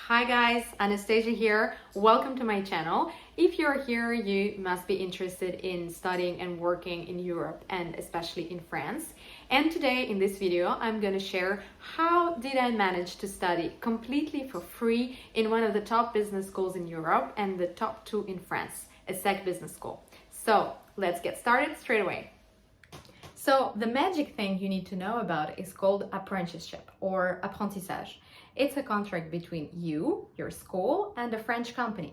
Hi guys, Anastasia here. Welcome to my channel. If you're here, you must be interested in studying and working in Europe and especially in France. And today in this video, I'm going to share how did I manage to study completely for free in one of the top business schools in Europe and the top two in France, ESSEC Business School. So let's get started straight away. So the magic thing you need to know about is called apprenticeship or apprentissage. It's a contract between you, your school, and a French company.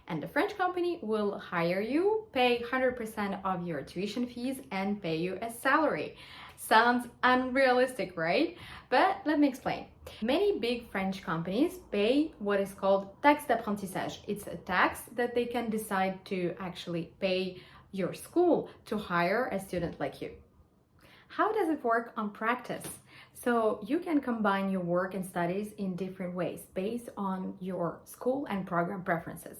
And the French company will hire you, pay 100% of your tuition fees, and pay you a salary. Sounds unrealistic, right? But let me explain. Many big French companies pay what is called taxe d'apprentissage. It's a tax that they can decide to actually pay your school to hire a student like you. How does it work on practice? So you can combine your work and studies in different ways based on your school and program preferences.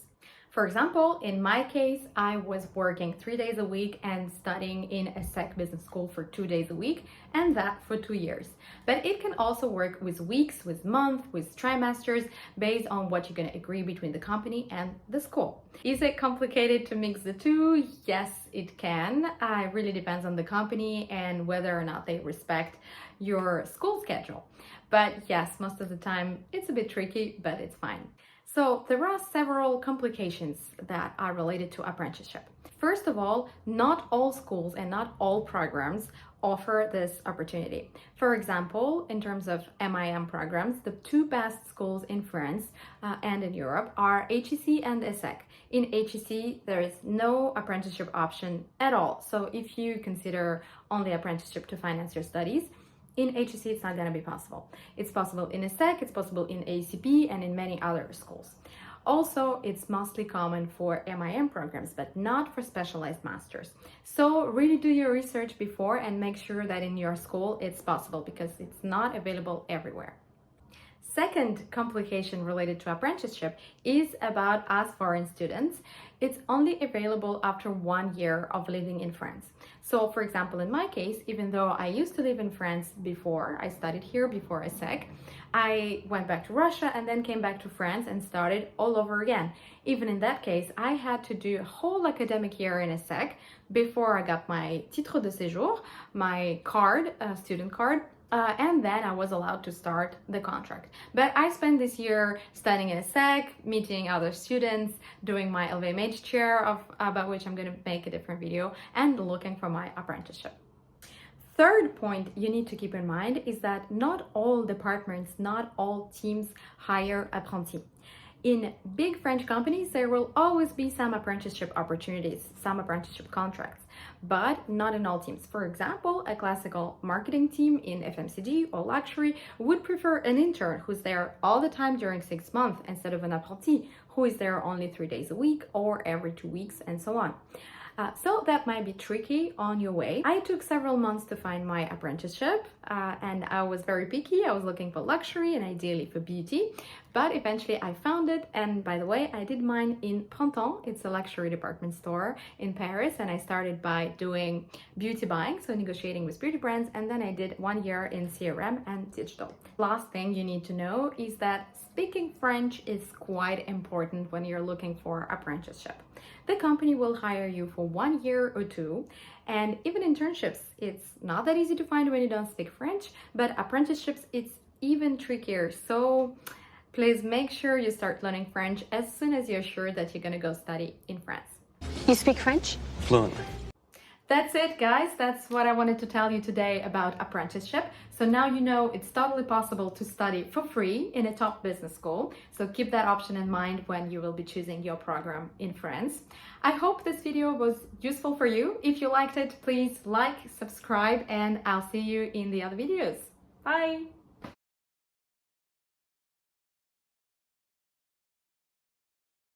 For example, in my case, I was working 3 days a week and studying in a ESSEC business school for 2 days a week, and that for 2 years. But it can also work with weeks, with months, with trimesters, based on what you're going to agree between the company and the school. Is it complicated to mix the two? Yes, it can. It really depends on the company and whether or not they respect your school schedule. But yes, most of the time it's a bit tricky, but it's fine. So there are several complications that are related to apprenticeship. First of all, not all schools and not all programs offer this opportunity. For example, in terms of MIM programs, the two best schools in France and in Europe are HEC and ESSEC. In HEC, there is no apprenticeship option at all. So if you consider only apprenticeship to finance your studies, in HEC, it's not going to be possible. It's possible in ESSEC, it's possible in ACP, and in many other schools. Also, it's mostly common for MIM programs, but not for specialized masters. So really do your research before and make sure that in your school it's possible because it's not available everywhere. Second complication related to apprenticeship is about us foreign students. It's only available after 1 year of living in France. So for example, in my case, even though I used to live in France before, I studied here before ESSEC, I went back to Russia and then came back to France and started all over again. Even in that case, I had to do a whole academic year in ESSEC before I got my titre de séjour, my card, student card, and then I was allowed to start the contract. But I spent this year studying in ESSEC, meeting other students, doing my LVMH chair, about which I'm going to make a different video, and looking for my apprenticeship. Third point you need to keep in mind is that not all departments, not all teams hire apprentis. In big French companies, there will always be some apprenticeship opportunities, some apprenticeship contracts, but not in all teams. For example, a classical marketing team in FMCG or luxury would prefer an intern who's there all the time during 6 months instead of an apprenti who is there only 3 days a week or every 2 weeks and so on. So that might be tricky on your way. I took several months to find my apprenticeship and I was very picky. I was looking for luxury and ideally for beauty, but eventually I found it. And by the way, I did mine in Printemps. It's a luxury department store in Paris, and I started by doing beauty buying, so negotiating with beauty brands, and then I did 1 year in CRM and digital. Last thing you need to know is that speaking French is quite important when you're looking for apprenticeship. The company will hire you for 1 year or 2, and even internships, it's not that easy to find when you don't speak French, but apprenticeships, it's even trickier. So please make sure you start learning French as soon as you're sure that you're going to go study in France. You speak French? Fluently. That's it, guys. That's what I wanted to tell you today about apprenticeship. So now you know it's totally possible to study for free in a top business school. So keep that option in mind when you will be choosing your program in France. I hope this video was useful for you. If you liked it, please like, subscribe, and I'll see you in the other videos. Bye!